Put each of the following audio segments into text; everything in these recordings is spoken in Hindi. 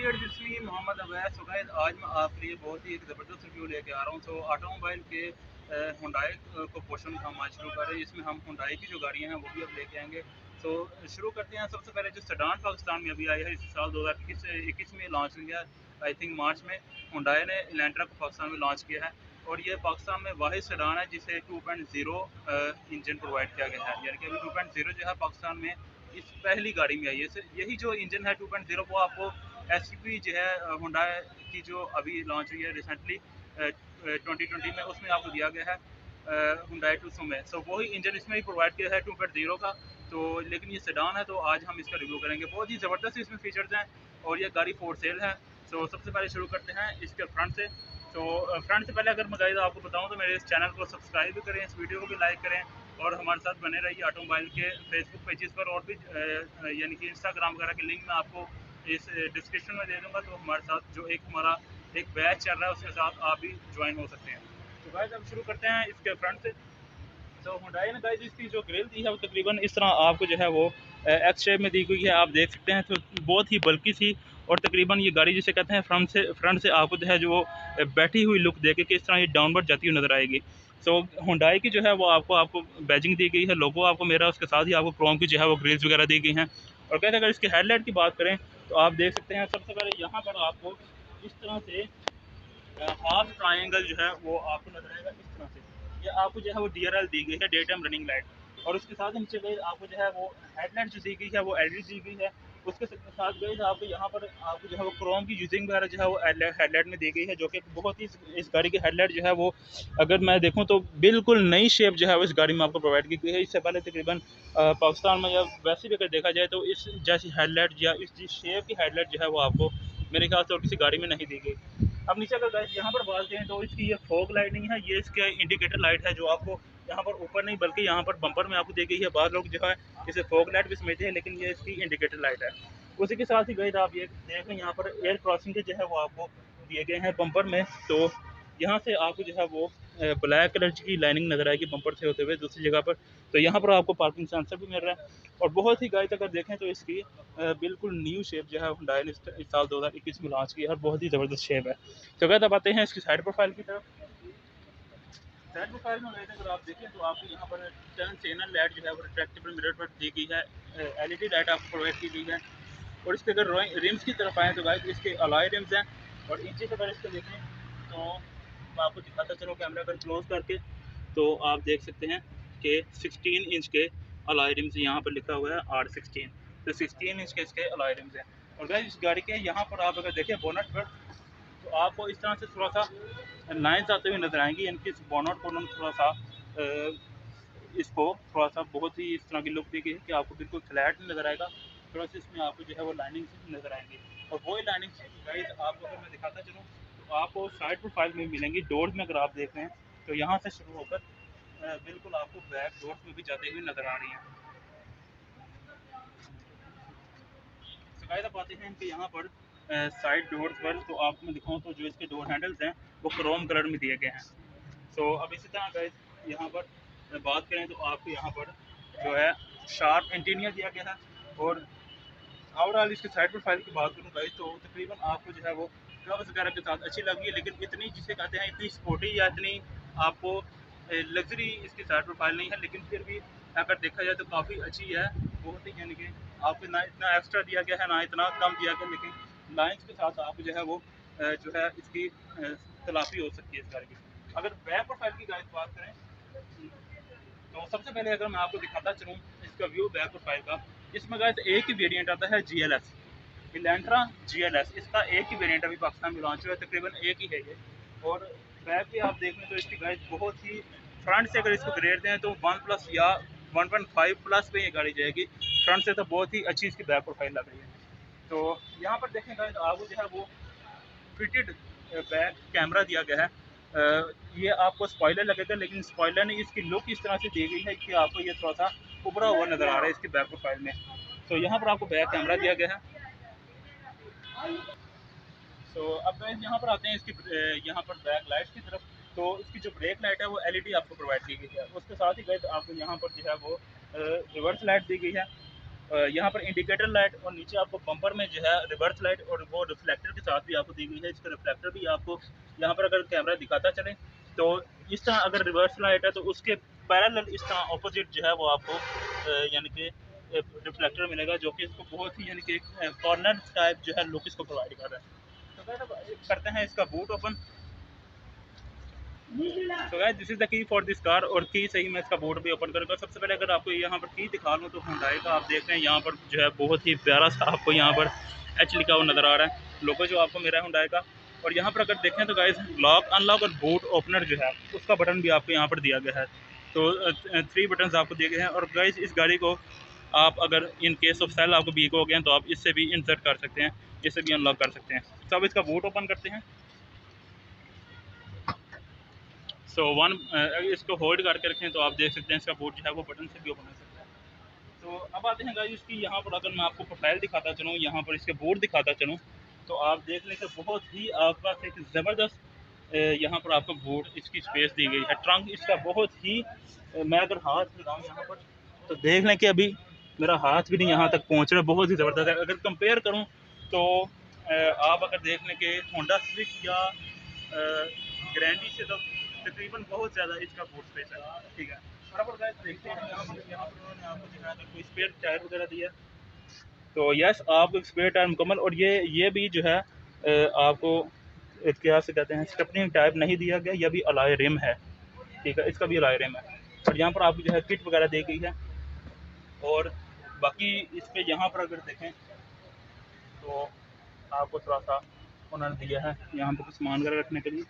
Dears, it's me Mohammad Awais. So guys, आज मैं आपके लिए बहुत ही एक ज़बरदस्त रिव्यू लेके आ रहा हूँ। सो ऑटोमोबाइल के हुंडई को पोर्शन हम आज शुरू कर रहे हैं। इसमें हम हुंडई की जो गाड़ियाँ हैं वो भी अब लेके आएंगे। सो शुरू करते हैं। सबसे पहले जो सेडान पाकिस्तान में अभी आई है, इस साल 2021 में लॉन्च हुई है। आई थिंक मार्च में हुंडई ने इलेंट्रा को पाकिस्तान में लॉन्च किया है और ये पाकिस्तान में वाहिद सेडान है जिसे 2.0 इंजन प्रोवाइड किया गया है। यानी कि अभी 2.0 जो है पाकिस्तान में इस पहली गाड़ी में आई है। यही जो इंजन है 2.0 वो आपको एसयूवी जो है हुंडई की जो अभी लॉन्च हुई है रिसेंटली 2020 में, उसमें आपको दिया गया है हुंडई टूसो में। सो वही इंजन इसमें भी प्रोवाइड किया है 2.0 का। तो लेकिन ये सेडान है तो आज हम इसका रिव्यू करेंगे। बहुत ही ज़बरदस्त इसमें फीचर्स हैं और ये गाड़ी फॉर सेल है। सो सबसे पहले शुरू करते हैं इसके फ्रंट से। तो फ्रंट से पहले अगर मैं गाइस आपको बताऊं तो मेरे इस चैनल को सब्सक्राइब भी करें, इस वीडियो को भी लाइक करें और हमारे साथ बने रहिए ऑटोमोबाइल के फेसबुक पेजेस पर। और भी यानी कि इंस्टाग्राम वगैरह के लिंक मैं आपको इस डिस्क्रिप्शन में दे दूंगा। तो हमारे साथ जो हमारा एक बैच चल रहा है उसके साथ आप भी ज्वाइन हो सकते हैं। तो गाइस अब शुरू करते हैं इसके फ्रंट से। तो हुंडई ने गाइस इसकी जो ग्रिल दी है वो तकरीबन इस तरह आपको जो है वो एक्स शेप में दी गई है, आप देख सकते हैं। तो बहुत ही बल्कि सी और तकरीबन ये गाड़ी जिसे कहते हैं फ्रंट से आपको जो है जो बैठी हुई लुक देके कि इस तरह ये डाउनवर्ड जाती हुई नजर आएगी। सो हुंडई की जो है वो आपको बैजिंग दी गई है, लोगो आपको मेरा, उसके साथ ही आपको क्रोम की जो है वो ग्रिल्स वगैरह दी गई हैं। और कहते हैं अगर इसकी हेडलाइट की बात करें तो आप देख सकते हैं सबसे पहले यहाँ पर आपको इस तरह से हाफ ट्रायंगल जो है वो आपको नजर आएगा इस तरह से। ये आपको जो है वो DRL दी गई है, डे टाइम रनिंग लाइट। और उसके साथ नीचे गई आपको जो है वो हेडलाइट जो दी गई है वो एलईडी दी गई है। उसके साथ गई आपको यहाँ पर आपको जो है वो क्रोम की यूजिंग वगैरह जो है वो हेडलाइट में दी गई है, जो कि बहुत ही इस गाड़ी की हेडलाइट जो है वो अगर मैं देखूँ तो बिल्कुल नई शेप जो है वो इस गाड़ी में आपको प्रोवाइड की गई है। इससे पहले तकरीबन पाकिस्तान में या वैसे भी अगर देखा जाए तो इस जैसी हेडलाइट या इस शेप की हेडलाइट जो है वो आपको मेरे ख्याल से और किसी गाड़ी में नहीं दी गई। अब नीचे अगर गाइस यहाँ पर बात करें तो इसकी ये फॉग लाइट नहीं है, ये इसके इंडिकेटर लाइट है जो आपको यहाँ पर ऊपर नहीं बल्कि यहाँ पर बम्पर में आपको दी गई है। बाद लोग जो है इसे फॉग लाइट भी समझते हैं लेकिन ये इसकी इंडिकेटर लाइट है। उसी के साथ ही गाइस आप ये देख लें यहाँ पर एयर क्रॉसिंग के जो है वो आपको दिए गए हैं बम्पर में। तो यहाँ से आपको जो है वो ब्लैक कलर की लाइनिंग नजर आएगी बम्पर से होते हुए दूसरी जगह पर। तो यहाँ पर आपको पार्किंग सेंसर भी मिल रहा है और बहुत ही गाइस अगर देखें तो इसकी बिल्कुल न्यू शेप जो है हुंडई ने इस साल 2021 में लॉन्च की है और बहुत ही ज़बरदस्त शेप है। तो कहते अब आते हैं इसकी साइड प्रोफाइल की तरफ। साइड प्रोफाइल में अगर आप देखें तो आपको यहाँ पर टर्न सिग्नल लाइट जो है वो रिट्रैक्टेबल मिरर पर दी गई है, एलईडी लाइट आपको प्रोवाइड की गई है। और इसके अगर रिम्स की तरफ आएँ तो गाइस इसके अलॉय रिम्स हैं। और इंची से अगर इसको देखें तो मैं आपको दिखाता चलो कैमरा अगर क्लोज करके, तो आप देख सकते हैं कि 16 इंच के अलॉय रिम्स यहाँ पर लिखा हुआ है R16। तो 16 इंच के इसके अलॉय रिम्स हैं। और गाइस इस गाड़ी के यहाँ पर आप अगर देखें बोनट पर तो आपको इस तरह से थोड़ा सा लाइन्स आते हुए नजर आएंगी, यानी कि इस बोनट को उन्होंने थोड़ा सा इसको थोड़ा सा बहुत ही इस तरह की लुक दी गई है कि आपको बिल्कुल फ्लैट नहीं नजर आएगा, थोड़ा सा इसमें आपको जो है वो लाइनिंग नजर आएंगी। और वही लाइनिंग गाइस आपको अगर मैं दिखाता चलूँ तो आपको साइड प्रोफाइल में मिलेंगी। डोर्स में अगर आप देख रहे हैं तो यहाँ से शुरू होकर बिल्कुल आपको बैक डोर्स में भी जाते हुए नजर आ रही हैं। तो गाइस अब आते हैं इनके यहाँ पर साइड डोर्स पर। तो आपको मैं दिखाऊँ तो जो इसके डोर हैंडल्स हैं वो क्रोम कलर में दिए गए हैं। तो अब इसी तरह गाइस यहाँ पर बात करें तो आपको यहाँ पर जो है शार्प इंटीरियर दिया गया है। और ओवरऑल इसके साइड प्रोफाइल की बात करूँ गाइस तो तकरीबन आपको जो है वो कर्व्स वगैरह के साथ अच्छी लगी है, लेकिन इतनी जिसे कहते हैं इतनी स्पोर्टी या इतनी आपको लग्जरी इसकी साइड प्रोफाइल नहीं है। लेकिन फिर भी अगर देखा जाए तो काफ़ी अच्छी है, बहुत ही यानी कि आपको ना इतना एक्स्ट्रा दिया गया है ना इतना कम दिया गया, लेकिन लाइन्स के साथ आपको जो है वो जो है इसकी तलाफी हो सकती है इस गाड़ी की। अगर बैक प्रोफाइल की गाइस बात करें तो सबसे पहले अगर मैं आपको दिखाता चलूँ इसका व्यू बैक प्रोफाइल का, इसमें गाइस एक ही वेरिएंट आता है GLS, इलेंट्रा GLS। इसका एक ही वेरिएंट अभी पाकिस्तान में लॉन्च हुआ है, तकरीबन एक ही है ये। और बैक भी आप देख लें तो इसकी गाइस बहुत ही फ्रंट से अगर इसको ग्रेड दें तो 1+ या 1.5+ पे ये गाड़ी जाएगी। फ्रंट से तो बहुत ही अच्छी इसकी बैक प्रोफाइल लग रही है। तो यहाँ पर देखें गाइस आपको जो है वो फिटेड बैक कैमरा दिया गया है। ये आपको स्पॉइलर लगेगा लेकिन स्पॉइलर नहीं, इसकी लुक इस तरह से दी गई है कि आपको ये थोड़ा सा उभरा हुआ नज़र आ रहा है इसकी बैक प्रोफाइल में। तो यहाँ पर आपको बैक कैमरा दिया गया है। तो अब गाइस यहाँ पर आते हैं इसकी यहाँ पर बैक लाइट की तरफ। तो इसकी जो ब्रेक लाइट है वो LED आपको प्रोवाइड की गई है। उसके साथ ही गाइस आपको यहाँ पर जो है वो रिवर्स लाइट दी गई है। यहाँ पर इंडिकेटर लाइट और नीचे आपको बम्पर में जो है रिवर्स लाइट और वो रिफ्लेक्टर के साथ भी आपको दी गई है। इसका रिफ्लेक्टर भी आपको यहाँ पर अगर कैमरा दिखाता चले तो इस तरह अगर रिवर्स लाइट है तो उसके पैरेलल इस तरह ऑपोजिट जो है वो आपको यानी कि रिफ्लेक्टर मिलेगा, जो कि इसको बहुत ही यानी कि कॉर्नर टाइप जो है लुक इसको प्रोवाइड कर रहा है। तो गाइस करते हैं इसका बूट ओपन। तो guys this is the key for this car, और की सही मैं इसका बोर्ड भी ओपन करूँगा। सबसे पहले अगर आपको यहाँ पर की दिखा लूँ तो हुंडई का आप देख रहे हैं यहाँ पर जो है बहुत ही प्यारा सा आपको यहाँ पर एच लिखा हुआ नज़र आ रहा है, लोगो जो आपको मेरा है हुंडई का। और यहाँ पर अगर देखें तो गाइस लॉक अनलॉक और बूट ओपनर जो है उसका बटन भी आपको यहाँ पर दिया गया है। तो 3 बटन आपको दिए गए हैं। और गाइस इस गाड़ी को आप अगर इन केस ऑफ सेल आपको वीक हो गए हैं तो आप इससे भी इंसर्ट कर सकते हैं, इससे भी अनलॉक कर सकते हैं। तो अब इसका बूट ओपन करते हैं। सो इसको होल्ड करके रखें तो आप देख सकते हैं इसका बोर्ड जो है वो बटन से भी ओपन हो सकता है। तो अब आते हैं गाइस इसकी यहाँ पर अगर मैं आपको प्रोफाइल दिखाता चलूँ, यहाँ पर इसके बोर्ड दिखाता चलूँ तो आप देख लें कि बहुत ही आपके पास एक ज़बरदस्त यहाँ पर आपको बोर्ड इसकी स्पेस दी गई है। ट्रंक इसका बहुत ही मैं अगर हाथ लगाऊँ यहाँ पर तो देख लें कि अभी मेरा हाथ भी नहीं यहाँ तक पहुँच रहा, बहुत ही ज़बरदस्त है। अगर कंपेयर करूँ तो आप अगर देख लें कि होंडा स्विफ्ट या ग्रैंडी से तो तकरीबन बहुत ज़्यादा इसका बूट स्पेस है, ठीक है। और अब गाइस देखते हैं यहाँ पर उन्होंने आपको दिखाया था कोई स्पेयर टायर वगैरह दिया, तो यस आपको स्पेयर टायर मुकम्मल। और ये भी जो है आपको क्या से कहते हैं स्टेपनी टाइप नहीं दिया गया, यह भी अलॉय रिम है, ठीक है, इसका भी अलॉय रिम है। और यहाँ पर आपको जो है किट वगैरह दी गई है। और बाकी इस पर यहाँ पर अगर देखें तो आपको थोड़ा सा उन्होंने दिया है यहाँ पर सामान वगैरह रखने के लिए।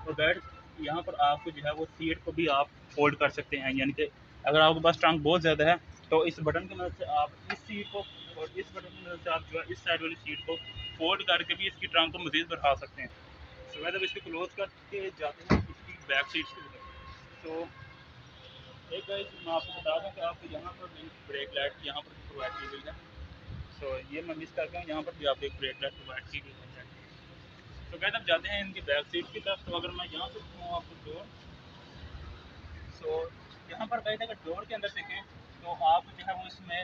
और गाइड यहाँ पर आपको जो है वो सीट को भी आप फोल्ड कर सकते हैं, यानी कि अगर आपके पास ट्रंक बहुत ज़्यादा है तो इस बटन की मदद से आप इस सीट को और इस बटन की मदद से आप जो है इस साइड वाली सीट को फोल्ड करके भी इसकी ट्रंक को मज़ीद बढ़ा सकते हैं। तो मैं जब इसको क्लोज करके जाते हैं इसकी बैक सीट की तरफ, तो एक गाइस मैं आपको बता दूँ कि आपको यहाँ पर ब्रेक लाइट यहाँ पर प्रोवाइड की गई है। तो ये मैं मिस कर गया हूँ, यहाँ पर भी आपको एक ब्रेक लाइट प्रोवाइड की गई है। तो कहते हम जाते हैं इनकी बैक सीट की तरफ। तो अगर मैं यहाँ से दिखाऊँ आपको डोर, तो यहाँ पर गए थे अगर डोर के अंदर देखें तो आप जो है वो इसमें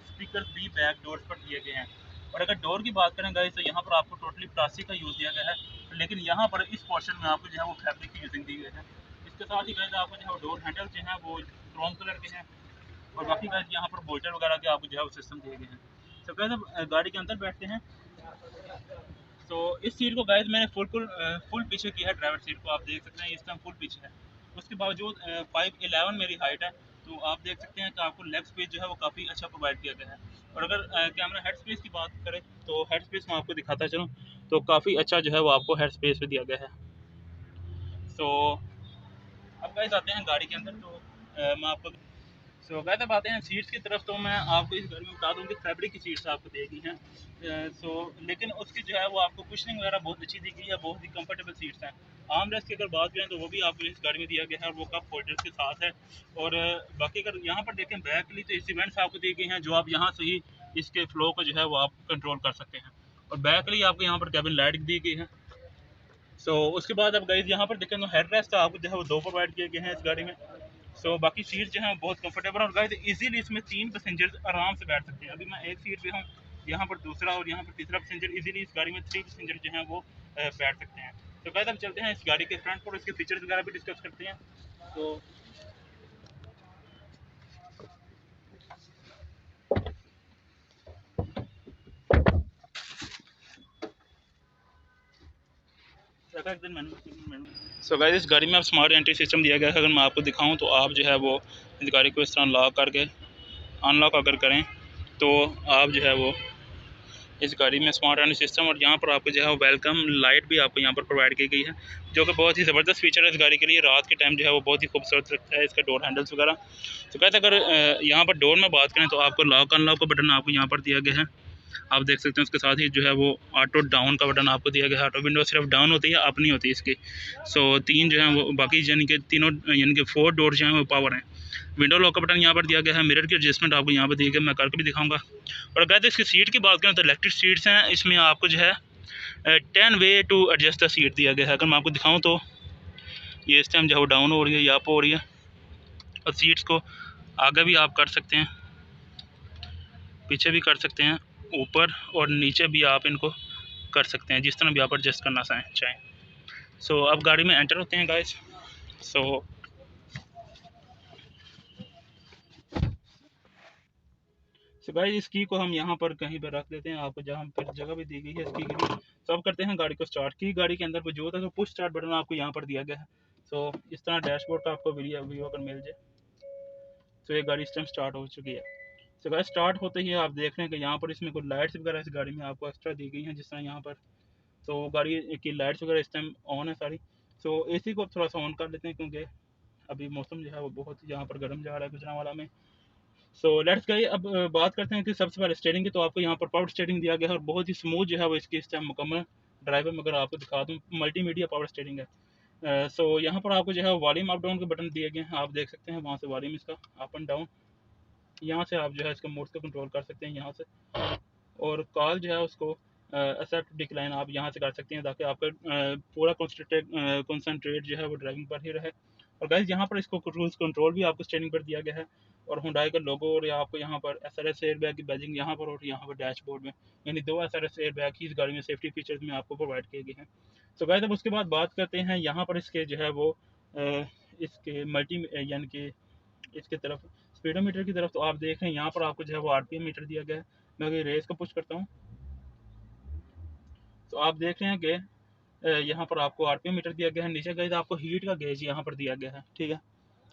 स्पीकर भी बैक डोर पर दिए गए हैं। और अगर डोर की बात करें गाइस तो यहाँ पर आपको टोटली प्लास्टिक का यूज़ दिया गया है, लेकिन यहाँ पर इस पोर्शन में आपको जो है वो फैब्रिक की यूजिंग दी गई है। इसके साथ ही गाइस आपको जो है डोर हैंडल जो है वो क्रोम कलर के हैं। और बाकी गाइस यहाँ पर बोल्टर वगैरह के आपको जो है वो सिस्टम दिए गए हैं। तो गाइस गाड़ी के अंदर बैठते हैं। तो इस सीट को गाइस मैंने फुल पीछे किया है, ड्राइवर सीट को आप देख सकते हैं इस टाइम फुल पीछे है। उसके बावजूद 5'11" मेरी हाइट है, तो आप देख सकते हैं कि आपको लेग स्पेस जो है वो काफ़ी अच्छा प्रोवाइड किया गया है। और अगर कैमरा हेड स्पेस की बात करें तो हेड स्पेस मैं आपको दिखाता चलूँ तो काफ़ी अच्छा जो है वो आपको हेड स्पेस पे दिया गया है। तो अब गाइस आते हैं गाड़ी के अंदर, तो मैं आपको सो गाइस अब आते हैं सीट्स की तरफ। तो मैं आपको इस गाड़ी में बता दूँ कि फैब्रिक की सीट्स आपको दी गई हैं। सो लेकिन उसकी जो है वो आपको कुशनिंग वगैरह बहुत अच्छी दी गई है, बहुत ही कंफर्टेबल सीट्स हैं। आर्म रेस्ट की अगर बात करें तो वो भी आपको इस गाड़ी में दिया गया है और वो कप होल्डर्स के साथ है। और बाकी अगर यहाँ पर देखें बैक के लिए तो इस इवेंट्स आपको दी गई हैं जो आप यहाँ से ही इसके फ्लो को जो है वो आप कंट्रोल कर सकते हैं। और बैक के लिए आपको यहाँ पर कैबिन लाइट दी गई है। सो उसके बाद अब गाइस यहाँ पर देखें तो हेड रेस्ट आपको जो है वो 2 प्रोवाइड किए गए हैं इस गाड़ी में। सो बाकी सीट जो है बहुत कंफर्टेबल और गाइस इजीली इसमें 3 पैसेंजर आराम से बैठ सकते हैं। अभी मैं एक सीट पे हूँ, यहाँ पर दूसरा और यहाँ पर तीसरा पैसेंजर, इजीली इस गाड़ी में 3 पैसेंजर जो हैं वो बैठ सकते हैं। तो गाइस अब चलते हैं इस गाड़ी के फ्रंट पर, इसके फीचर्स वगैरह भी डिस्कस करते हैं। तो सो गाइस इस गाड़ी में अब स्मार्ट एंट्री सिस्टम दिया गया है। अगर मैं आपको दिखाऊँ तो आप जो है वो इस गाड़ी को इस तरह लॉक करके अनलॉक अगर करें तो आप जो है वो इस गाड़ी में स्मार्ट एंट्री सिस्टम, और यहाँ पर आपको जो है वेलकम लाइट भी आपको यहाँ पर प्रोवाइड की गई है, जो कि बहुत ही ज़बरदस्त फीचर है इस गाड़ी के लिए। रात के टाइम जो है वो बहुत ही खूबसूरत लगता है इसका डोर हैंडल्स वगैरह। तो कहते अगर यहाँ पर डोर में बात करें तो आपको लॉक अनलॉक का बटन आपको यहाँ पर दिया गया है, आप देख सकते हैं। उसके साथ ही जो है वो ऑटो डाउन का बटन आपको दिया गया है। ऑटो विंडो सिर्फ डाउन होती है, अप नहीं होती इसकी। सो 3 जो है वो बाकी यानी कि तीनों यानी कि 4 डोर जो हैं वो पावर हैं। विंडो लॉक का बटन यहाँ पर दिया गया है। मिरर की एडजस्टमेंट आपको यहाँ पर दिया गया, मैं करके भी दिखाऊंगा। और अगर इसकी सीट की बात करें तो इलेक्ट्रिक सीट्स हैं, इसमें आपको जो है 10 way to adjust the seat दिया गया है। अगर मैं आपको दिखाऊँ तो ये इस टाइम जो है वो डाउन हो रही है या अप हो रही है, और सीट्स को आगे भी आप कर सकते हैं। पीछे भी कर सकते हैं, ऊपर और नीचे भी आप इनको कर सकते हैं, जिस तरह भी आप एडजस्ट करना चाहें। सो अब गाड़ी में एंटर होते हैं गाइस। सो गाइस इस की को हम यहाँ पर कहीं पर रख देते हैं, आपको जहाँ पर जगह भी दी गई है इस की के लिए। सो अब करते हैं गाड़ी को स्टार्ट। की गाड़ी के अंदर मौजूद है, तो पुश स्टार्ट बटन आपको यहाँ पर दिया गया है। सो इस तरह डैशबोर्ड का आपको वीडियो अगर मिल जाए। तो ये गाड़ी इस टाइम स्टार्ट हो चुकी है। सो गाइस स्टार्ट होते ही आप देख रहे हैं कि यहाँ पर इसमें कुछ लाइट्स वगैरह इस गाड़ी में आपको एक्स्ट्रा दी गई हैं, जिस तरह यहाँ पर। तो गाड़ी की लाइट्स वगैरह इस टाइम ऑन है सारी। सो एसी को थोड़ा सा ऑन कर लेते हैं, क्योंकि अभी मौसम जो है वो बहुत यहाँ पर गर्म जा रहा है गुजरांवाला में। सो लेट्स गए। अब बात करते हैं कि सबसे पहले स्टीयरिंग की। तो आपको यहाँ पर पावर स्टीयरिंग दिया गया है और बहुत ही स्मूथ जो है वो इसकी इस टाइम मुकम्मल ड्राइवर में अगर आपको दिखा दूँ, मल्टीमीडिया पावर स्टीयरिंग है। सो यहाँ पर आपको जो है वॉल्यूम अप डाउन के बटन दिए गए हैं, आप देख सकते हैं वहाँ से वॉल्यूम इसका अप एंड डाउन। यहाँ से आप जो है इसका मोड को कंट्रोल कर सकते हैं यहाँ से। और कॉल जो है उसको एक्सेप्ट डिक्लाइन आप यहाँ से कर सकते हैं, ताकि आपका पूरा कंसंट्रेट जो है वो ड्राइविंग पर ही रहे। और गाइस यहाँ पर इसको क्रूज कंट्रोल भी आपको स्टीयरिंग पर दिया गया है, और हुंडई का लोगो, और आपको यहाँ पर SRS एयर बैग की बैजिंग यहाँ पर और यहाँ पर डैशबोर्ड में, यानी 2 SRS एयर बैग ही इस गाड़ी में सेफ्टी फीचर्स में आपको प्रोवाइड किए गए हैं। सो गाइस अब उसके बाद बात करते हैं यहाँ पर इसके जो है वो इसके मल्टी यानी कि इसके तरफ स्पीडोमीटर की तरफ। तो आप देख रहे हैं यहाँ पर आपको जो है वो RPM मीटर दिया गया है। मैं अगर रेस को पुश करता हूँ तो आप देख रहे हैं कि यहाँ पर आपको RPM मीटर दिया गया है। नीचे गाइस आपको हीट का गेज यहाँ पर दिया गया है, ठीक है।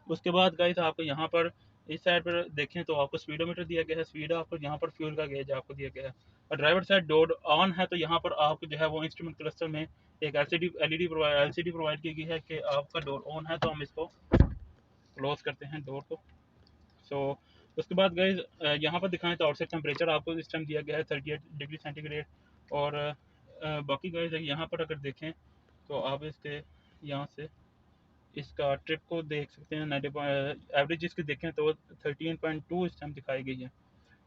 उसके बाद गाइस आपको यहाँ पर इस साइड पर देखें तो आपको स्पीडोमीटर दिया गया है, स्पीड आपको यहाँ पर फ्यूल का गेज आपको दिया गया है। और ड्राइवर साइड डोर ऑन है, तो यहाँ पर आपको जो है वो इंस्ट्रूमेंट क्लस्टर में एक LCD प्रोवाइड की गई है कि आपका डोर ऑन है, तो हम इसको क्लोज करते हैं डोर को। सो उसके बाद गाइस यहाँ पर दिखाएं तो आउटसाइड टेम्परेचर आपको इस टाइम दिया गया है 38 डिग्री सेंटीग्रेड। और बाकी गाइस यहाँ पर अगर देखें तो आप इसके यहाँ से इसका ट्रिप को देख सकते हैं। 90 एवरेज इसकी देखें तो 13.2 इस टाइम दिखाई गई है,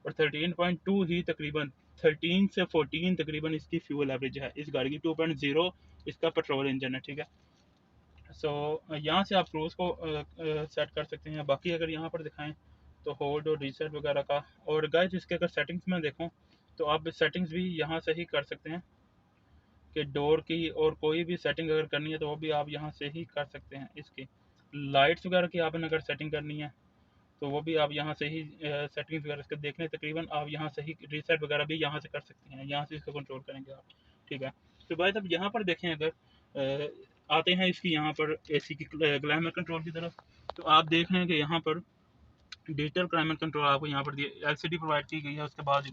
और 13.2 ही तकरीबन 13 से 14 तकरीबन इसकी फ्यूल एवरेज है इस गाड़ी की। 2.0 इसका पेट्रोल इंजन है, ठीक है। सो यहाँ से आप क्रूज को सेट कर सकते हैं। बाकी अगर यहाँ पर दिखाएं तो होल्ड और रीसेट वगैरह का। और गाइस इसके अगर सेटिंग्स में देखूं तो आप सेटिंग्स भी यहाँ से ही कर सकते हैं, कि डोर की और कोई भी सेटिंग अगर करनी है तो वो भी आप यहाँ से ही कर सकते हैं। इसकी लाइट्स वगैरह की आपने अगर सेटिंग करनी है तो वो भी आप यहाँ से ही सेटिंग्स वगैरह इसके देखने तकरीबन आप यहाँ से ही रीसेट वगैरह भी यहाँ से कर सकते हैं, यहाँ से इसको कंट्रोल करेंगे आप, ठीक है। तो भाई अब यहाँ पर देखें अगर आते हैं इसकी यहाँ पर AC की क्लाइमेट कंट्रोल की तरफ। तो आप देख रहे हैं कि यहाँ पर डिजिटल क्लाइमेट कंट्रोल आपको यहाँ पर LCD प्रोवाइड की गई है। उसके बाद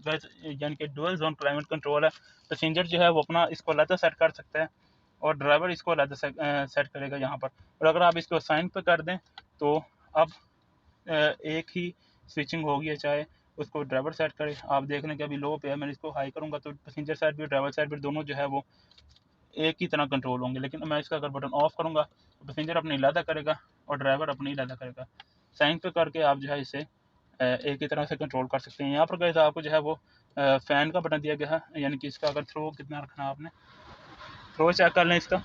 यानी कि डुअल जोन क्लाइमेट कंट्रोल है। पैसेंजर जो है वो अपना इसको अलग सेट कर सकता है और ड्राइवर इसको अलग सेट करेगा यहाँ पर। और अगर आप इसको साइन पे कर दें तो अब एक ही स्विचिंग होगी है, चाहे उसको ड्राइवर साइड करे। आप देख लें कि अभी लो पे है, मैं इसको हाई करूँगा तो पैसेंजर साइड भी ड्राइवर साइड भी दोनों जो है वो एक ही तरह कंट्रोल होंगे। लेकिन मैं इसका अगर बटन ऑफ करूँगा तो पैसेंजर अपनी इलादा करेगा और ड्राइवर अपनी इलादा करेगा। साइन पे करके आप जो है इसे एक ही तरह से कंट्रोल कर सकते हैं। यहाँ पर गए आपको जो है वो फ़ैन का बटन दिया गया है, यानी कि इसका अगर थ्रो कितना रखना है आपने, थ्रो चेक कर लें। इसका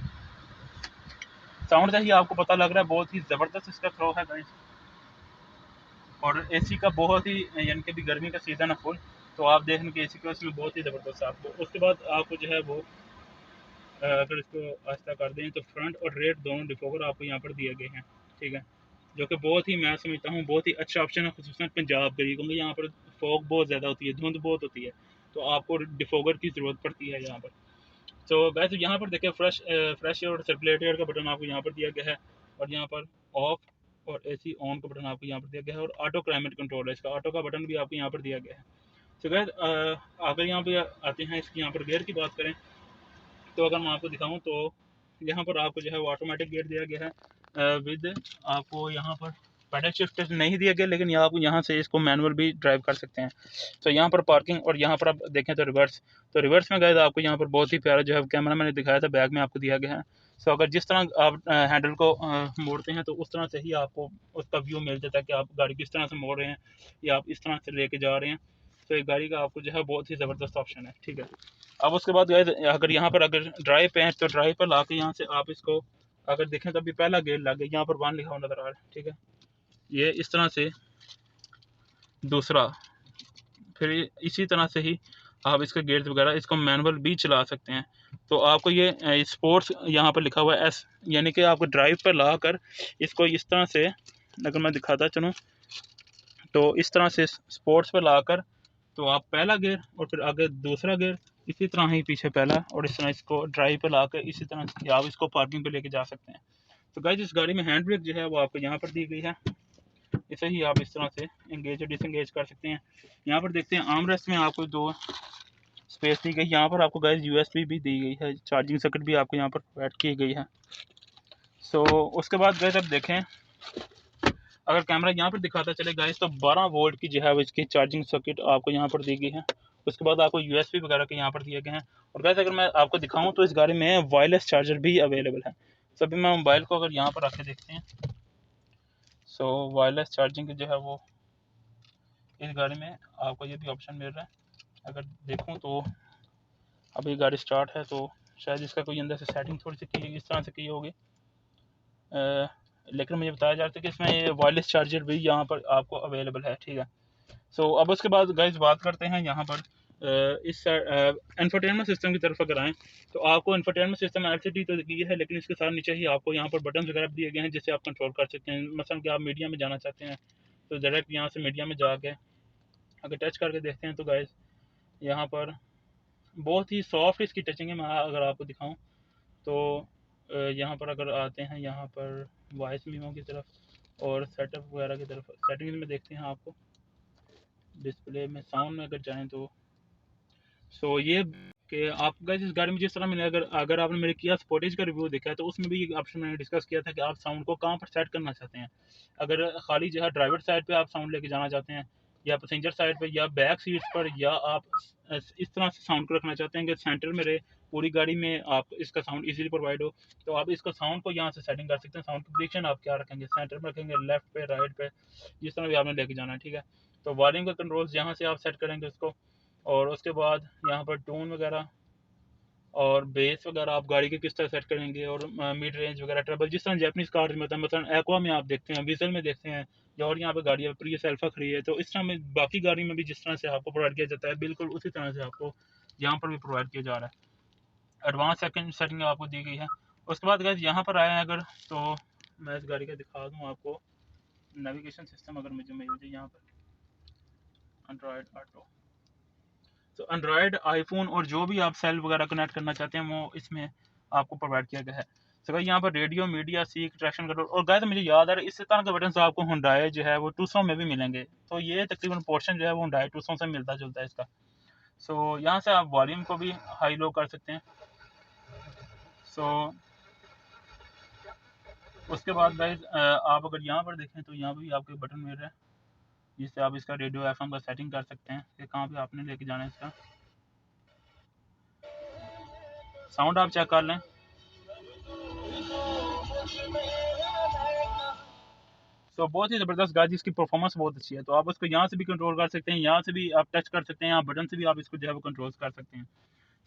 साउंड से ही आपको पता लग रहा है बहुत ही ज़बरदस्त इसका थ्रो है गाइस। और AC का बहुत ही यानी कि अभी गर्मी का सीज़न है फुल, तो आप देख लें कि AC का उसमें बहुत ही ज़बरदस्त आपको। उसके बाद आपको जो है वो अगर इसको आहिस्ता कर दें तो फ्रंट और रेयर दोनों डिफोगर आपको यहाँ पर दिए गए हैं, ठीक है। जो कि बहुत ही मैं समझता हूँ बहुत ही अच्छा ऑप्शन है, खुसूसन पंजाब के लिए, क्योंकि यहाँ पर फॉग बहुत ज़्यादा होती है, धुंध बहुत होती है, तो आपको डिफोगर की ज़रूरत पड़ती है यहाँ पर। तो वैसे यहाँ पर देखिए फ्रेश और सर्कुलेट एयर का बटन आपको यहाँ पर दिया गया है, और यहाँ पर ऑफ और AC ऑन का बटन आपको यहाँ पर दिया गया है, और ऑटो क्लाइमेट कंट्रोल है इसका, ऑटो का बटन भी आपको यहाँ पर दिया गया है। तो गैस अगर यहाँ पे आते हैं इसकी यहाँ पर गेयर की बात करें तो अगर मैं आपको दिखाऊं तो यहाँ पर आपको जो है वो ऑटोमेटिक गियर दिया गया है विद आपको यहाँ पर पैडल शिफ्ट नहीं दिया गया, लेकिन आप यहाँ से इसको मैनुअल भी ड्राइव कर सकते हैं। तो यहाँ पर पार्किंग, और यहाँ पर आप देखें तो रिवर्स, तो रिवर्स में गए आपको यहाँ पर बहुत ही प्यारा जो है कैमरा मैंने दिखाया था बैग में आपको दिया गया है। सो अगर जिस तरह आप हैंडल को मोड़ते हैं तो उस तरह से ही आपको उसका व्यू मिल जाता है कि आप गाड़ी किस तरह से मोड़ रहे हैं या आप इस तरह से लेके जा रहे हैं। तो एक गाड़ी का आपको जो है बहुत ही ज़बरदस्त ऑप्शन है, ठीक है। अब उसके बाद गाइस अगर यहाँ पर अगर ड्राइव पे हैं तो ड्राइव पर ला के यहाँ से आप इसको अगर देखें तो अभी पहला गेयर लग गया, यहाँ पर 1 लिखा हुआ नजर आ रहा है, ठीक है। ये इस तरह से दूसरा फिर इसी तरह से ही आप इसके गेट्स वगैरह, इसको मैनुअल भी चला सकते हैं। तो आपको ये स्पोर्ट्स यहाँ पर लिखा हुआ है एस, यानी कि आपको ड्राइव पर ला कर इसको इस तरह से, अगर मैं दिखाता चलूँ तो इस तरह से स्पोर्ट्स पर ला कर, तो आप पहला गियर और फिर आगे दूसरा गियर, इसी तरह ही पीछे पहला, और इस तरह इसको ड्राइव पर ला कर इसी तरह से आप इसको पार्किंग पर लेके जा सकते हैं। तो गाइस इस गाड़ी में हैंड ब्रेक जो है वो आपको यहाँ पर दी गई है, इसे ही आप इस तरह से एंगेज और डिसएंगेज कर सकते हैं। यहाँ पर देखते हैं आर्म रेस्ट में आपको 2 स्पेस दी गई। यहाँ पर आपको गाइस यूएसबी भी दी गई है, चार्जिंग सर्किट भी आपको यहाँ पर ऐड की गई है। सो उसके बाद गाइस अब देखें, अगर कैमरा यहाँ पर दिखाता चले गाइस, तो 12 वोल्ट की जो है वो इसकी चार्जिंग सर्किट आपको यहाँ पर दी गई है। उसके बाद आपको यूएसबी वगैरह के यहाँ पर दिए गए हैं। और गाइस अगर मैं आपको दिखाऊँ तो इस गाड़ी में वायरलेस चार्जर भी अवेलेबल है। सभी मैं मोबाइल को अगर यहाँ पर रख के देखते हैं, सो वायरलेस चार्जिंग जो है वो इस गाड़ी में आपको ये भी ऑप्शन मिल रहा है। अगर देखूं तो अभी गाड़ी स्टार्ट है, तो शायद इसका कोई अंदर से सेटिंग थोड़ी सी की इस तरह से की होगी, लेकिन मुझे बताया जा रहा था कि इसमें ये वायरलेस चार्जर भी यहाँ पर आपको अवेलेबल है, ठीक है। सो अब उसके बाद गाइस बात करते हैं यहाँ पर इस इंफोटेनमेंट सिस्टम की तरफ अगर आएँ, तो आपको इंफोटेनमेंट सिस्टम एलसीडी तो दी है, लेकिन इसके साथ नीचे ही आपको यहाँ पर बटन वगैरह दिए गए हैं जिससे आप कंट्रोल कर सकते हैं। मसलन कि आप मीडिया में जाना चाहते हैं तो डायरेक्ट यहाँ से मीडिया में जाके अगर टच करके देखते हैं तो गाइस यहाँ पर बहुत ही सॉफ्ट इसकी टचिंग है। मैं अगर आपको दिखाऊं तो यहाँ पर अगर आते हैं यहाँ पर वॉइस मीमो की तरफ और सेटअप वगैरह की तरफ, सेटिंग्स में देखते हैं आपको डिस्प्ले में, साउंड में अगर जाएँ तो सो ये कि आप गाइस इस गाड़ी में जिस तरह मैंने अगर आपने मेरे किया स्पोर्टेज का रिव्यू देखा है तो उसमें भी ऑप्शन मैंने डिस्कस किया था कि आप साउंड को कहाँ पर सेट करना चाहते हैं। अगर खाली जो है ड्राइवर साइड पे आप साउंड लेके जाना चाहते हैं, या पैसेंजर साइड पे, या बैक सीट्स पर, या आप इस तरह से साउंड को रखना चाहते हैं कि सेंटर में रहे, पूरी गाड़ी में आप इसका साउंड इजीली प्रोवाइड हो, तो आप इसका साउंड को यहाँ से सेटिंग कर सकते हैं। साउंड की पोजीशन आप क्या रखेंगे, सेंटर में रखेंगे, लेफ्ट पे, राइट पे, जिस तरह भी आपने लेके जाना है, ठीक है। तो वॉल्यूम का कंट्रोल्स यहाँ से आप सेट करेंगे उसको, और उसके बाद यहाँ पर टोन वगैरह और बेस वगैरह आप गाड़ी के किस तरह सेट करेंगे, और मिड रेंज वगैरह ट्रबल, जिस तरह जैपनीज कार्स में होता है, मतलब एक्वा में आप देखते हैं, विजल में देखते हैं, या और यहाँ पे गाड़ी है प्रियस अल्फा खड़ी है, तो इस तरह में बाकी गाड़ी में भी जिस तरह से आपको प्रोवाइड किया जाता है बिल्कुल उसी तरह से आपको यहाँ पर भी प्रोवाइड किया जा रहा है। एडवांस सेटिंग आपको दी गई है। उसके बाद गाइस यहाँ पर आए अगर, तो मैं इस गाड़ी का दिखा दूँ आपको नेविगेशन सिस्टम, अगर मुझे मिल जाए यहाँ पर एंड्रॉयड ऑटो, तो एंड्रॉयड, आईफोन और जो भी आप सेल वगैरह कनेक्ट करना चाहते हैं वो इसमें आपको प्रोवाइड किया गया है। तो गाइस यहाँ पर radio, media, seek, traction control, और गाइस मुझे याद आ रहा है इसी तरह के बटन आपको हुंडई जो है वो 200 में भी मिलेंगे। तो ये तकरीबन पोर्शन जो है वो हुंडई 200 से मिलता जुलता है इसका। सो यहाँ से आप वॉल्यूम को भी हाई लो कर सकते हैं। सो उसके बाद गाइस आप अगर यहाँ पर देखें तो यहाँ पर भी आपको बटन मिल रहा है जिससे आप इसका रेडियो एफएम का सेटिंग कर सकते हैं कि कहाँ पे आपने लेके जाना है इसका। साउंड आप चेक कर लें। तो बहुत ही ज़बरदस्त गाड़ी, इसकी परफॉर्मेंस बहुत अच्छी है। तो आप उसको यहाँ से भी कंट्रोल कर सकते हैं, यहाँ से भी आप टच कर सकते हैं, यहाँ बटन से भी आप इसको जो है वो कंट्रोल कर सकते हैं।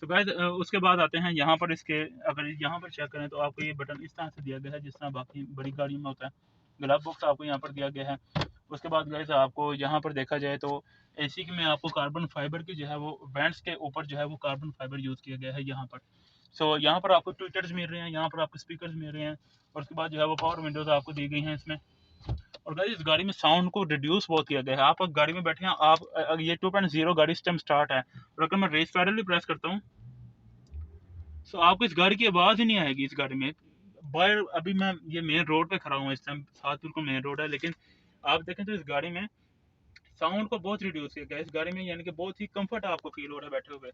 तो गाइस उसके बाद आते हैं यहाँ पर इसके, अगर यहाँ पर चेक करें तो आपको ये बटन इस तरह से दिया गया है जिस तरह बाकी बड़ी गाड़ियों में होता है। ग्लव बॉक्स आपको यहाँ पर दिया गया है। उसके बाद गाइस आपको यहाँ पर देखा जाए तो एसी में आपको कार्बन फाइबर की जो है वो वेंट्स के ऊपर जो है वो कार्बन फाइबर यूज़ किया गया है यहाँ पर। सो यहाँ पर आपको ट्विटर्स मिल रहे हैं, यहाँ पर आपको स्पीकर्स मिल रहे हैं, और उसके बाद जो है वो पावर विंडोज आपको दी गई हैं इसमें। और गाइस इस गाड़ी में साउंड को रिड्यूस बहुत किया गया है। आप गाड़ी में बैठे हैं, आप ये 2.0 गाड़ी सिस्टम स्टार्ट है, और अगर मैं रेस पैडल भी प्रेस करता हूँ तो आपको इस गाड़ी की आवाज़ ही नहीं आएगी इस गाड़ी में। बाहर अभी मैं ये मेन रोड पे खड़ा हूँ इस टाइम, साथ बिल्कुल मेन रोड है, लेकिन आप देखें तो इस गाड़ी में साउंड को बहुत रिड्यूस किया गया है इस गाड़ी में, यानी कि बहुत ही कंफर्ट आपको फील हो रहा है बैठे हुए।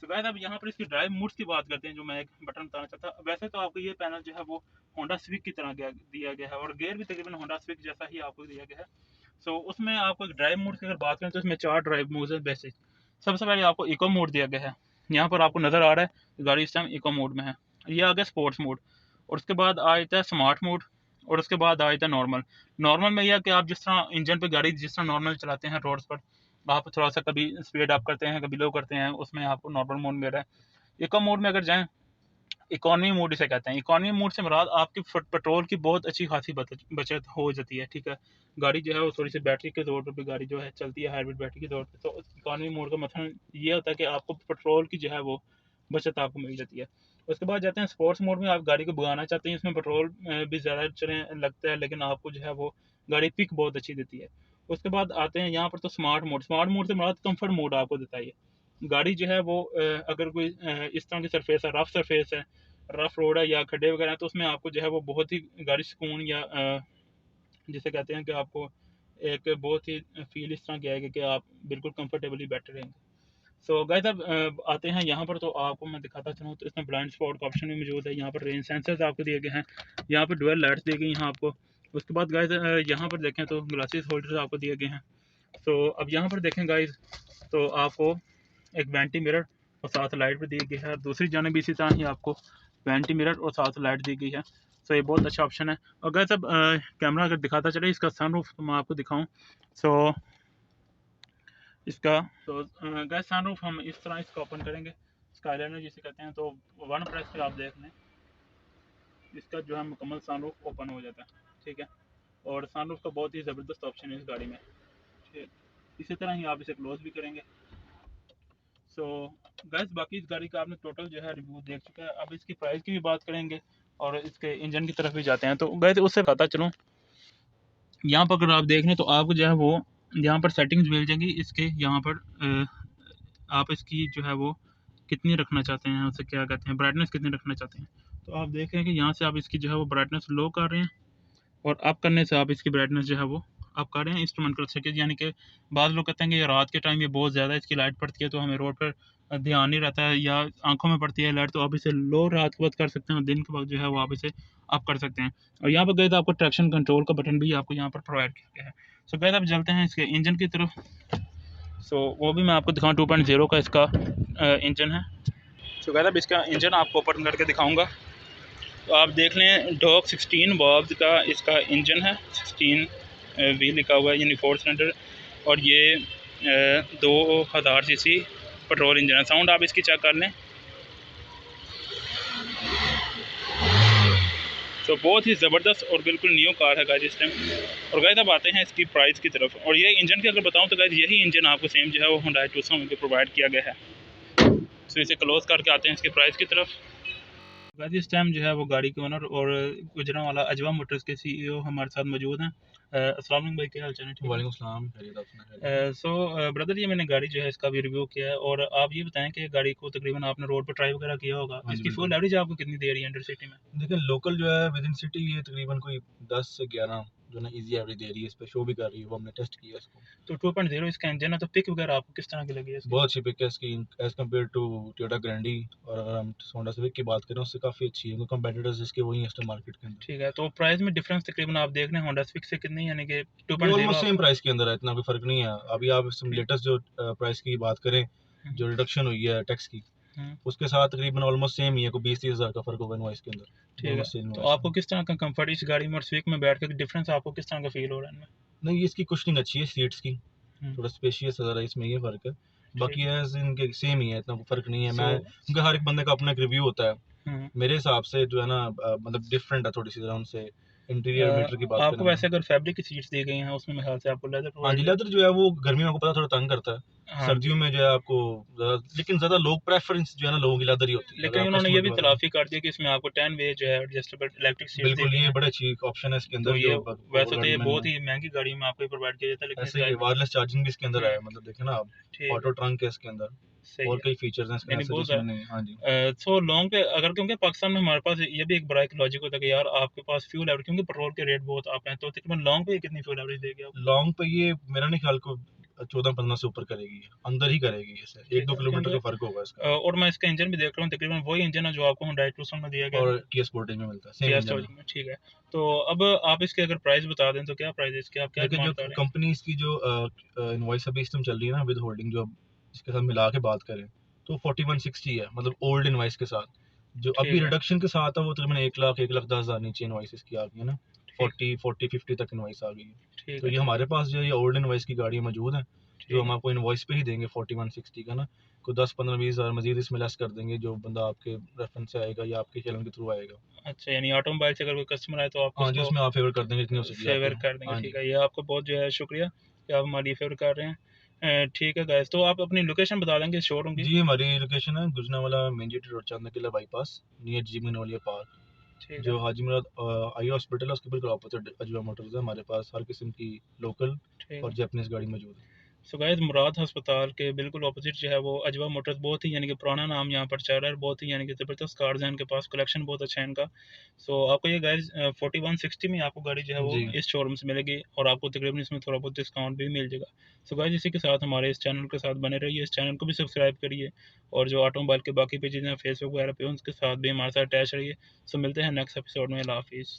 तो गाइस अब यहाँ पर इसकी ड्राइव मोड्स की बात करते हैं, जो मैं एक बटन बताना चाहता। वैसे तो आपको ये पैनल जो है वो होंडा स्विक की तरह दिया गया है, और गेयर भी तकरीबन होंडा स्विक जैसा ही आपको दिया गया है। सो उसमें आपको ड्राइव मोड की अगर बात करें तो इसमें 4 ड्राइव मोड्स है बेसिक। सबसे पहले आपको इको मोड दिया गया है, यहाँ पर आपको नज़र आ रहा है गाड़ी इस टाइम इको मोड में है। ये आ गया स्पोर्ट्स मोड, और उसके बाद आ जाता है स्मार्ट मोड, और उसके बाद आ जाता है नॉर्मल। नॉर्मल में यह कि आप जिस तरह इंजन पे गाड़ी जिस तरह नॉर्मल चलाते हैं रोड्स पर, आप थोड़ा सा कभी स्पीड अप करते हैं कभी लो करते हैं, उसमें आपको नॉर्मल मोड में रहा है। इको मोड में अगर जाएँ इकॉनमी मोड इसे कहते हैं। इकॉनमी मोड से मुराद आपकी पेट्रोल की बहुत अच्छी खासी बचत हो जाती है, ठीक है। गाड़ी जो है वो थोड़ी सी बैटरी के तौर पर भी गाड़ी जो है चलती है हाइब्रिड बैटरी के तौर पे, तो इकॉनमी मोड का मतलब ये होता है कि आपको पेट्रोल की जो है वो बचत आपको मिल जाती है। उसके बाद जाते हैं स्पोर्ट्स मोड में, आप गाड़ी को भगाना चाहते हैं, इसमें पेट्रोल भी ज़्यादा चले लगता है, लेकिन आपको जो है वो गाड़ी पिक बहुत अच्छी देती है। उसके बाद आते हैं यहाँ पर तो स्मार्ट मोड से मुराद कंफर्ट मोड आपको देता है। गाड़ी जो है वो अगर कोई इस तरह की सरफेस है, रफ सरफेस है, रफ रोड है या खड्डे वगैरह हैं, तो उसमें आपको जो है वो बहुत ही गाड़ी सुकून या जिसे कहते हैं कि आपको एक बहुत ही फील इस तरह की आएगी कि आप बिल्कुल कंफर्टेबली बैठे रहेंगे। सो गाइस अब आते हैं यहाँ पर, तो आपको मैं दिखाता चलूँ तो इसमें ब्लाइंड स्पॉट का ऑप्शन भी मौजूद है। यहाँ पर रेन सेंसर्स आपको दिए गए हैं, यहाँ पर डुअल लाइट्स दी गई हैं आपको। उसके बाद गाइस यहाँ पर देखें तो ग्लासेस होल्डर्स आपको दिए गए हैं। सो अब यहाँ पर देखें गाइस तो आपको एक वेंटी मिरर और साथ लाइट भी दी गई है, दूसरी जानब इसी तरह ही आपको वेंटी मिरर और साथ लाइट दी गई है। सो ये बहुत अच्छा ऑप्शन है। और गाइस अब कैमरा अगर दिखाता चले इसका सनरूफ तो मैं आपको दिखाऊं, सो इसका तो गाइस सनरूफ हम इस तरह इसका ओपन करेंगे, स्काईलाइनर जिसे कहते हैं, तो वन प्रेस पे आप देख लें इसका जो है मुकम्मल सनरूफ ओपन हो जाता है, ठीक है। और सनरूफ का बहुत ही ज़बरदस्त ऑप्शन है इस गाड़ी में, ठीक। इसी तरह ही आप इसे क्लोज भी करेंगे। सो गैस बाकी इस गाड़ी का आपने टोटल जो है रिव्यू देख चुका है। अब इसकी प्राइस की भी बात करेंगे और इसके इंजन की तरफ भी जाते हैं। तो गैस उससे बताता चलूँ, यहाँ पर अगर आप देख लें तो आपको जो है वो यहाँ पर सेटिंग्स मिल जाएंगी इसके। यहाँ पर आप इसकी जो है वो कितनी रखना चाहते हैं, उसे क्या कहते हैं, ब्राइटनेस कितनी रखना चाहते हैं। तो आप देख रहे हैं कि यहाँ से आप इसकी जो है वो ब्राइटनेस लो कर रहे हैं और अप करने से आप इसकी ब्राइटनेस जो है वो अप कर रहे हैं इंस्ट्रूमेंटल से। यानी कि बाद लोग कहते हैं कि रात के टाइम ये बहुत ज़्यादा इसकी लाइट पड़ती है तो हमें रोड पर ध्यान नहीं रहता है या आंखों में पड़ती है लाइट, तो आप इसे लो रात के वक्त कर सकते हैं और दिन के वक्त जो है वो आप इसे अप कर सकते हैं। और यहाँ पर गए तो आपको ट्रैक्शन कंट्रोल का बटन भी आपको यहाँ पर प्रोवाइड किया गया है। सो गए आप चलते हैं इसके इंजन की तरफ। सो वो भी मैं आपको दिखाऊँ, 2.0 का इसका इंजन है। सो गए अब इसका इंजन आपको ओपन करके दिखाऊँगा। तो आप देख लें डॉक 16 वॉल्व का इसका इंजन है, 16 वी लिखा हुआ है, यानी 4 सिलेंडर, और ये 2000 सीसी पेट्रोल इंजन है। साउंड आप इसकी चेक कर लें, तो बहुत ही ज़बरदस्त और बिल्कुल न्यू कार है गाइस इस टाइम। और गाइस अब आते हैं इसकी प्राइस की तरफ। और ये इंजन की अगर बताऊं तो गाइस यही इंजन आपको सेम जो है वो Hyundai Tucson में प्रोवाइड किया गया है। तो इसे क्लोज करके आते हैं इसकी प्राइस की तरफ। गाइस इस टाइम जो है वो गाड़ी के ओनर और गुजरांवाला अजवा मोटर्स के सीईओ हमारे साथ मौजूद हैं। अस्सलाम वालेकुम भाई, क्या हाल चाल है? वालेकुम सलाम। सो ब्रदर ये मैंने गाड़ी जो है इसका भी रिव्यू किया है, और आप ये बताएं कि गाड़ी को तकरीबन आपने रोड पर ट्राई वगैरह किया होगा, हाँ जी, इसकी बिल्कुल। फुल एवरेज आपको कितनी दे रही है अंडर सिटी में? देखिए लोकल जो है विद इन सिटी ये तकरीबन कोई 10 से 11 जो ना इजी एवरेज दे रही है, इस पे शो भी कर रही है, वो हमने टेस्ट किया इसको। तो 2.0 इसका इंजन है, तो पिक वगैरह आपको किस तरह की लगी है इसकी? बहुत अच्छी पिक है इसकी एज कम्पेयर टू टोयोटा ग्रैंडी, और अगर हम होंडा सिविक की बात करें उससे काफ़ी अच्छी है, क्योंकि कंपेटिटर्स इसके वही है मार्केट के अंदर। ठीक है, तो प्राइस में डिफरेंस तकरीबन आप देख रहे हैं होंडा सिविक से कितनी, यानी कि ये 2.0 ऑलमोस्ट सेम आपको? प्राइस के अंदर है, इतना कोई फर्क नहीं है। अभी आप लेटेस्ट जो प्राइस की बात करें, जो रिडक्शन हुई है टैक्स की, उसके साथ तकरीबन ऑलमोस्ट सेम ही है, कोई 20-30 हज़ार का फर्क होगा इनवॉइस के अंदर। ठीक है, तो आपको किस तरह का कंफर्ट इस गाड़ी में और स्विक में बैठ कर डिफरेंस आपको किस तरह का फील हो रहा है इनमें? नहीं, इसकी कुशनिंग अच्छी है सीट्स की, थोड़ा स्पेशियस है ज़रा, इसमें ये फ़र्क है। बाकी है इनके सेम ही है, इतना फ़र्क नहीं है। मैं क्योंकि हर एक बंदे का अपना एक रिव्यू होता है, मेरे हिसाब से जो है ना मतलब डिफरेंट है थोड़ी सी ज़रा उनसे। इंटीरियर मीटर की बात आपको करें वैसे अगर फैब्रिक की सीट्स दी गई हैं उसमें मेरे ख्याल से आपको लेदर हाँ प्रोवाइड जी, लेदर जो है वो गर्मियों में आपको पता थोड़ा तंग करता है, हाँ, सर्दियों में जो है आपको लेकिन ज़्यादा लोग प्रेफरेंस जो है ना लोगों की लेदर ही होती है। लेकिन उन्होंने ये भी तलाफी कर दिया कि इसमें आपको 10 वे जो है एडजस्टेबल इलेक्ट्रिक सीट्स दी बिल्कुल, गई ये हैं। बड़ा अच्छी ऑप्शन है इसके अंदर तो ये जो वैसे तो ये बहुत ही महंगी गाड़ी में आपको प्रोवाइड किया जाता है, लेकिन ऐसे ही वायरलेस चार्जिंग भी इसके अंदर है, मतलब देखें ना आप, ठीक ऑटो ट्रंक है इसके अंदर, सही और है, कई फीचर्स हैं इसके यानी अंदर बहुत जिसमें नहीं। हाँ जी। सो लॉन्ग पे अगर, क्योंकि पाकिस्तान में हमारे पास ये भी एक बड़ा एक लॉजिक होता है कि यार आपके पास फ्यूल एवरेज, क्योंकि पेट्रोल के रेट बहुत आप हैं, तो तकरीबन लॉन्ग पे कितनी फ्यूल एवरेज देगी आप? लॉन्ग पे ये मेरा नहीं ख्याल को 14-15 से ऊपर करेगी, अंदर ही करेगी, इसे 1-2 किलोमीटर का फर्क होगा इसका। और मैं इसका इंजन भी देख रहा हूँ, तकरीबन वही इंजन है जो आपको Hyundai Tucson में दिया गया और किया स्पोर्टेज में मिलता है, सेम इंजन है। ठीक है, तो अब आप इसके अगर प्राइस बता दें तो क्या प्राइस है इसके, आप क्या लेकिन जो कंपनी इसकी जो इनवॉइस अभी सिस्टम चल रही है ना विद होल्डिंग, जो इसके साथ मिला के बात करें तो 4160 है, मतलब ओल्ड इनवॉइस के साथ। जो अभी रिडक्शन के साथ है वो तकरीबन 1,10,000 नीचे इनवॉइस इसकी आ गई है ना, 40-50 तक इनवॉइस आ गई है। तो ये हमारे पास जो ये ओल्ड इनवॉइस की गाड़ी मौजूद है, जो हम आपको इनवॉइस पे ही देंगे 4160 का ना, को 10-15-20 हज़ार मजीद इसमें लेस कर देंगे, जो बंदा आपके रेफरेंस से आएगा या आपके चैनल के थ्रू आएगा। अच्छा, यानी ऑटोमोबाइल से अगर कोई कस्टमर आए तो आप हाँ जी, उसको उसमें आप फेवर कर देंगे जितनी हो सके फेवर आपके। कर देंगे। हाँ ठीक जी। है, ये आपको बहुत जो है शुक्रिया कि आप हमारी फेवर कर रहे हैं। ठीक है गाइस, तो आप अपनी लोकेशन बता देंगे शोरूम की? जी, हमारी लोकेशन है गुजरांवाला मेन जीटी रोड, चांदा किला बाईपास, नियर जी मनोलिया पार्क। ठीक है, जो हाजी मुराद आई हॉस्पिटल है उसके बिल्कुल ऑपोजिट अजवा मोटर्स है। हमारे पास हर किस्म की लोकल ठीक और है। जापानीज गाड़ी मौजूद है। सो गाइस, मुराद अस्पताल के बिल्कुल ऑपोजिट जो है वो अजवा मोटर्स, बहुत ही यानी कि पुराना नाम यहाँ पर चल रहा है, बहुत ही यानी कि ज़बरदस्त कार्स हैं इनके पास, कलेक्शन बहुत अच्छा है इनका। सो आपको ये गाइस 4160 में आपको गाड़ी जो है वो जी। इस शोरूम से मिलेगी और आपको तकरीबन इसमें थोड़ा बहुत डिस्काउंट भी मिल जाएगा। सो गाइस, इसी के साथ हमारे इस चैनल के साथ बने रहिए, इस चैनल को भी सब्सक्राइब करिए और जो ऑटोमोबाइल के बाकी पेजेस हैं फेसबुक वगैरह पे उनके साथ भी हमारे साथ अटैच रहिए। सो मिलते हैं नेक्स्ट एपिसोड में। अल्लाह हाफिज़।